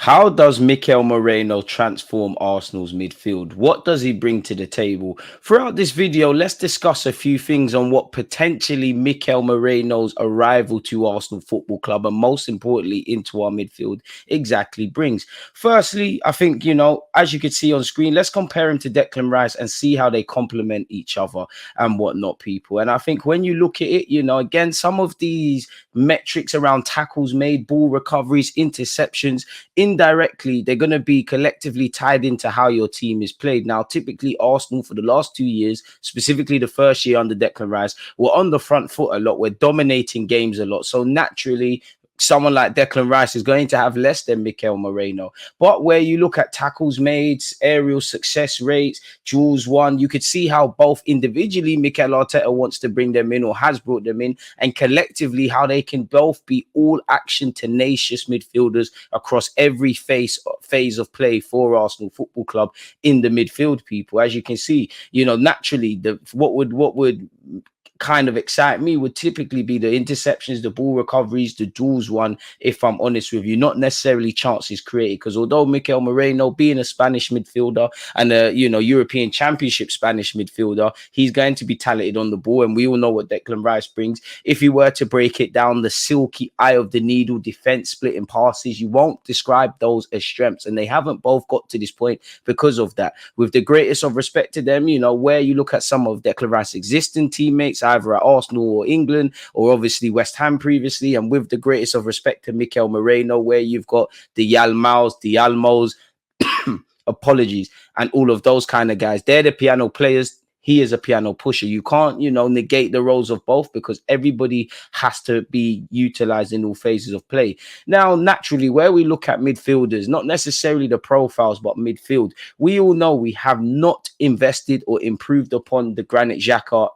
How does Mikel Merino transform Arsenal's midfield? What does he bring to the table? Throughout this video, let's discuss a few things on what potentially Mikel Merino's arrival to Arsenal Football Club and most importantly into our midfield exactly brings. Firstly, I think, as you can see on screen, let's compare him to Declan Rice and see how they complement each other and whatnot, people. And I think when you look at it, again, some of these metrics around tackles made, ball recoveries, interceptions, indirectly, they're going to be collectively tied into how your team is played. Now, typically, Arsenal for the last 2 years, specifically the first year under Declan Rice, were on the front foot a lot. We're dominating games a lot. So naturally, someone like Declan Rice is going to have less than Mikel Merino. But where you look at tackles made, aerial success rates, duels won, you could see how both individually Mikel Arteta wants to bring them in or has brought them in, and collectively how they can both be all action tenacious midfielders across every phase of play for Arsenal Football Club in the midfield, people. As you can see, naturally, what would kind of excite me would typically be the interceptions, the ball recoveries, the duels won, if I'm honest with you, not necessarily chances created. Because although Mikel Merino, being a Spanish midfielder and a European Championship Spanish midfielder, he's going to be talented on the ball, and we all know what Declan Rice brings. If you were to break it down, the silky eye of the needle, defense, splitting passes, you won't describe those as strengths, and they haven't both got to this point because of that. With the greatest of respect to them, where you look at some of Declan Rice's existing teammates, either at Arsenal or England, or obviously West Ham previously, and with the greatest of respect to Mikel Merino, where you've got the Yalmaus, the Almos, apologies, and all of those kind of guys. They're the piano players. He is a piano pusher. You can't, negate the roles of both, because everybody has to be utilized in all phases of play. Now, naturally, where we look at midfielders, not necessarily the profiles, but midfield, we all know we have not invested or improved upon the Granit Xhaka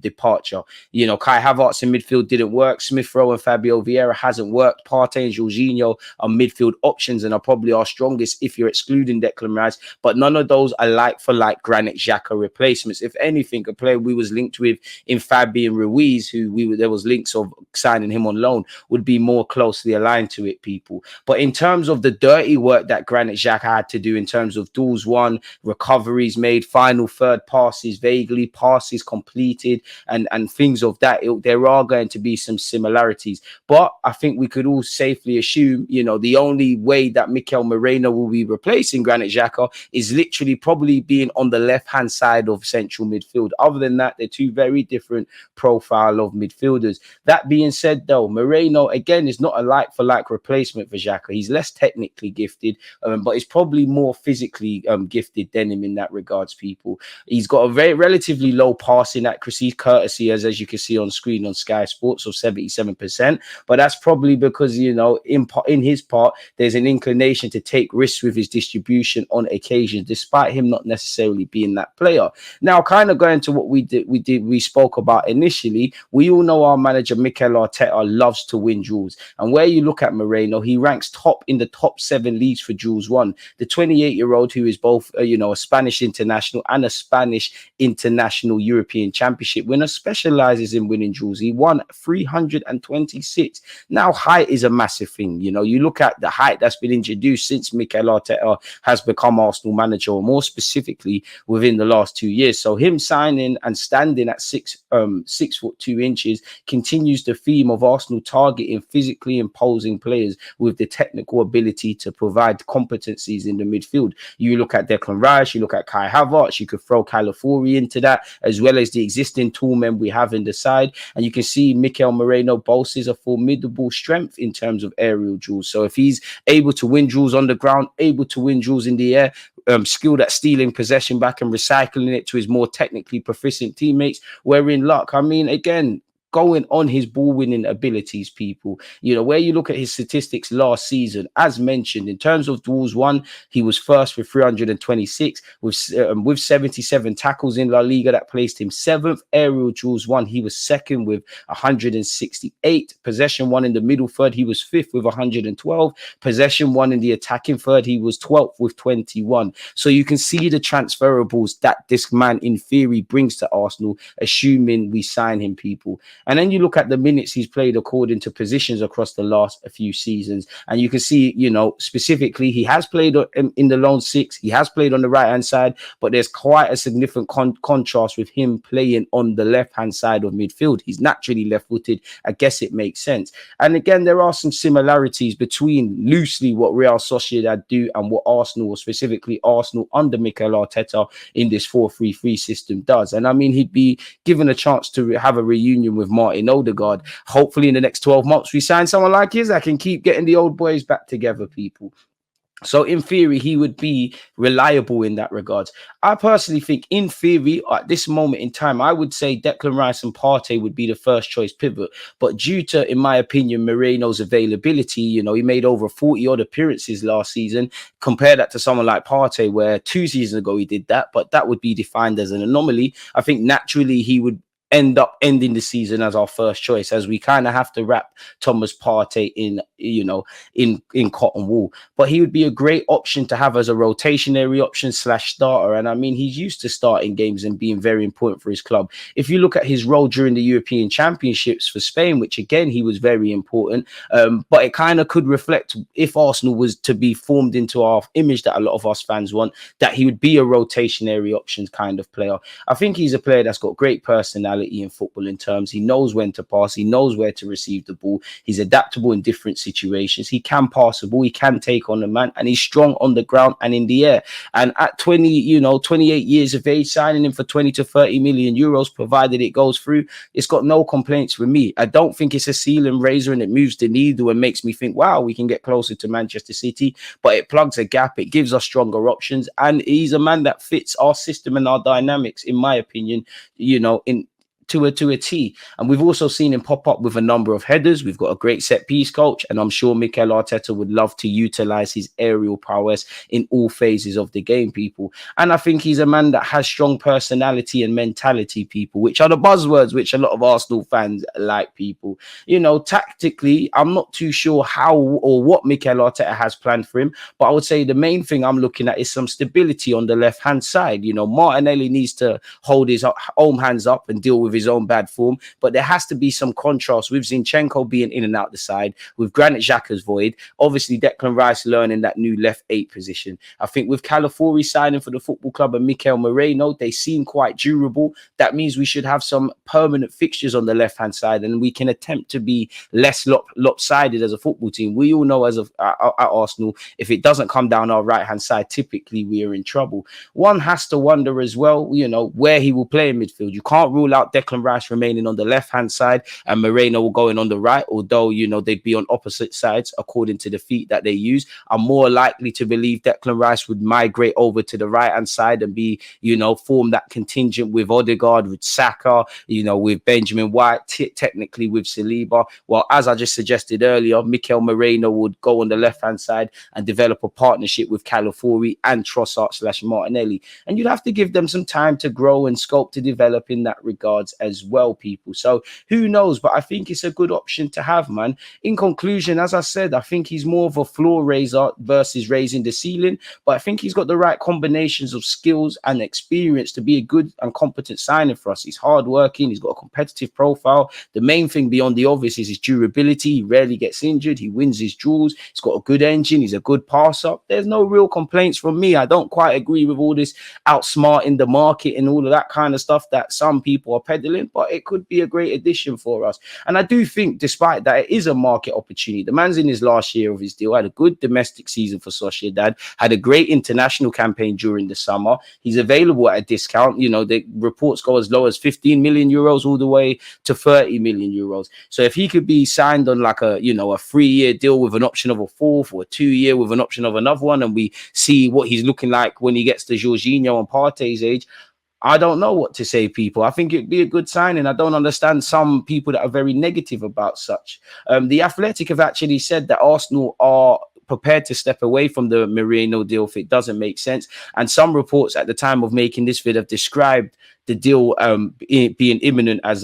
departure. Kai Havertz in midfield didn't work. Smith Rowe and Fabio Vieira hasn't worked. Partey and Jorginho are midfield options and are probably our strongest if you're excluding Declan Rice, but none of those are like for like Granit Xhaka replacements. If anything, a player we was linked with in Fabian Ruiz, who there was links of signing him on loan, would be more closely aligned to it, people. But in terms of the dirty work that Granit Xhaka had to do in terms of duels won, recoveries made, final third passes, vaguely passes completed, and things of that ilk, there are going to be some similarities. But I think we could all safely assume, the only way that Mikel Merino will be replacing Granit Xhaka is literally probably being on the left-hand side of central midfield. Other than that, they're two very different profile of midfielders. That being said, though, Moreno again is not a like-for-like replacement for Xhaka. He's less technically gifted, but he's probably more physically gifted than him in that regards, people. He's got a very relatively low passing accuracy, courtesy as you can see on screen on Sky Sports, of 77%. But that's probably because, in his part, there's an inclination to take risks with his distribution on occasion, despite him not necessarily being that player. Now, kind of going to what we spoke about initially, we all know our manager Mikel Arteta loves to win duels, and where you look at Moreno, he ranks top in the top 7 leagues for duels won. The 28-year-old, who is both a Spanish international and a Spanish international European Championship winner, specializes in winning duels. He won 326. Now, height is a massive thing. You look at the height that's been introduced since Mikel Arteta has become Arsenal manager, or more specifically within the last 2 years. So him signing and standing at 6'2" continues the theme of Arsenal targeting physically imposing players with the technical ability to provide competencies in the midfield. You look at Declan Rice, you look at Kai Havertz, you could throw Calafiori into that, as well as the existing toolmen we have in the side, and you can see Mikel Merino boasts a formidable strength in terms of aerial duels. So if he's able to win duels on the ground, able to win duels in the air, skilled at stealing possession back and recycling it to his more technically proficient teammates, we're in luck. I mean, again, going on his ball winning abilities, people. Where you look at his statistics last season, as mentioned, in terms of duels won, he was first with 326, with 77 tackles in La Liga. That placed him 7th. Aerial duels won, he was 2nd with 168. Possession won in the middle third, he was 5th with 112. Possession won in the attacking third, he was 12th with 21. So you can see the transferables that this man in theory brings to Arsenal, assuming we sign him, people. And then you look at the minutes he's played according to positions across the last few seasons, and you can see, specifically, he has played in the lone six, he has played on the right hand side, but there's quite a significant contrast with him playing on the left hand side of midfield. He's naturally left footed. I guess it makes sense. And again, there are some similarities between loosely what Real Sociedad do and what Arsenal, or specifically Arsenal under Mikel Arteta in this 4-3-3 system does. And I mean, he'd be given a chance to have a reunion with Martin Odegaard. Hopefully in the next 12 months, we sign someone like his that can keep getting the old boys back together, people. So in theory, he would be reliable in that regard. I personally think, in theory, at this moment in time, I would say Declan Rice and Partey would be the first choice pivot. But due to, in my opinion, Moreno's availability, he made over 40 odd appearances last season. Compare that to someone like Partey, where 2 seasons ago he did that, but that would be defined as an anomaly. I think naturally he would end up ending the season as our first choice, as we kind of have to wrap Thomas Partey in cotton wool. But he would be a great option to have as a rotationary option / starter. And I mean, he's used to starting games and being very important for his club. If you look at his role during the European Championships for Spain, which again, he was very important, but it kind of could reflect, if Arsenal was to be formed into our image that a lot of us fans want, that he would be a rotationary options kind of player. I think he's a player that's got great personality in football in terms. He knows when to pass. He knows where to receive the ball. He's adaptable in different situations. He can pass the ball. He can take on the man, and he's strong on the ground and in the air. And at 28 years of age, signing him for 20 to 30 million euros, provided it goes through, it's got no complaints with me. I don't think it's a ceiling raiser and it moves the needle and makes me think, wow, we can get closer to Manchester City, but it plugs a gap. It gives us stronger options. And he's a man that fits our system and our dynamics, in my opinion, to a T. And we've also seen him pop up with a number of headers. We've got a great set piece coach, and I'm sure Mikel Arteta would love to utilize his aerial prowess in all phases of the game, people. And I think he's a man that has strong personality and mentality, people, which are the buzzwords which a lot of Arsenal fans like, people. Tactically, I'm not too sure how or what Mikel Arteta has planned for him, but I would say the main thing I'm looking at is some stability on the left-hand side. Martinelli needs to hold his own hands up and deal with his own bad form, but there has to be some contrast with Zinchenko being in and out the side, with Granit Xhaka's void, obviously Declan Rice learning that new left 8 position. I think with Calafiori signing for the football club and Mikel Merino, they seem quite durable. That means we should have some permanent fixtures on the left hand side, and we can attempt to be less lopsided as a football team. We all know at Arsenal, if it doesn't come down our right hand side, typically we are in trouble. One has to wonder as well, where he will play in midfield. You can't rule out Declan Rice remaining on the left-hand side and Moreno going on the right, although, they'd be on opposite sides according to the feet that they use. I'm more likely to believe Declan Rice would migrate over to the right-hand side and be, form that contingent with Odegaard, with Saka, with Benjamin White, technically with Saliba. Well, as I just suggested earlier, Mikel Merino would go on the left-hand side and develop a partnership with Calafiori and Trossard / Martinelli. And you'd have to give them some time to grow and scope to develop in that regards as well, people. So who knows, but I think it's a good option to have, man. In conclusion, as I said, I think he's more of a floor raiser versus raising the ceiling, but I think he's got the right combinations of skills and experience to be a good and competent signing for us. He's hardworking, he's got a competitive profile. The main thing beyond the obvious is his durability. He rarely gets injured, he wins his duels, he's got a good engine, he's a good passer. There's no real complaints from me. I don't quite agree with all this outsmarting the market and all of that kind of stuff that some people are peddling, but it could be a great addition for us. And I do think, despite that, it is a market opportunity. The man's in his last year of his deal, had a good domestic season for Sociedad, had a great international campaign during the summer. He's available at a discount. The reports go as low as 15 million euros all the way to 30 million euros. So if he could be signed on like a 3-year deal with an option of a 4th, or a 2-year with an option of another one, and we see what he's looking like when he gets to Jorginho and Partey's age, I don't know what to say, people. I think it'd be a good signing. I don't understand some people that are very negative about such. The Athletic have actually said that Arsenal are prepared to step away from the Moreno deal if it doesn't make sense. And some reports at the time of making this vid have described the deal being imminent as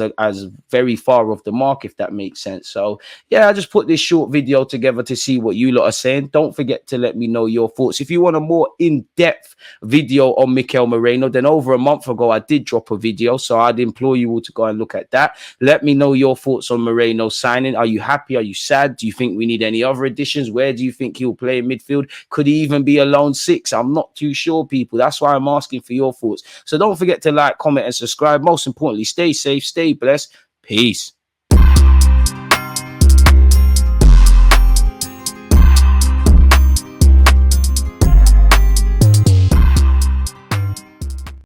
very far off the mark, if that makes sense. So yeah, I just put this short video together to see what you lot are saying. Don't forget to let me know your thoughts. If you want a more in-depth video on Mikel Merino, then over a month ago I did drop a video, so I'd implore you all to go and look at that. Let me know your thoughts on Moreno signing. Are you happy? Are you sad? Do you think we need any other additions? Where do you think he'll play in midfield? Could he even be a lone six? I'm not too sure, people. That's why I'm asking for your thoughts. So don't forget to like, comment, and subscribe. Most importantly, stay safe, stay blessed. Peace.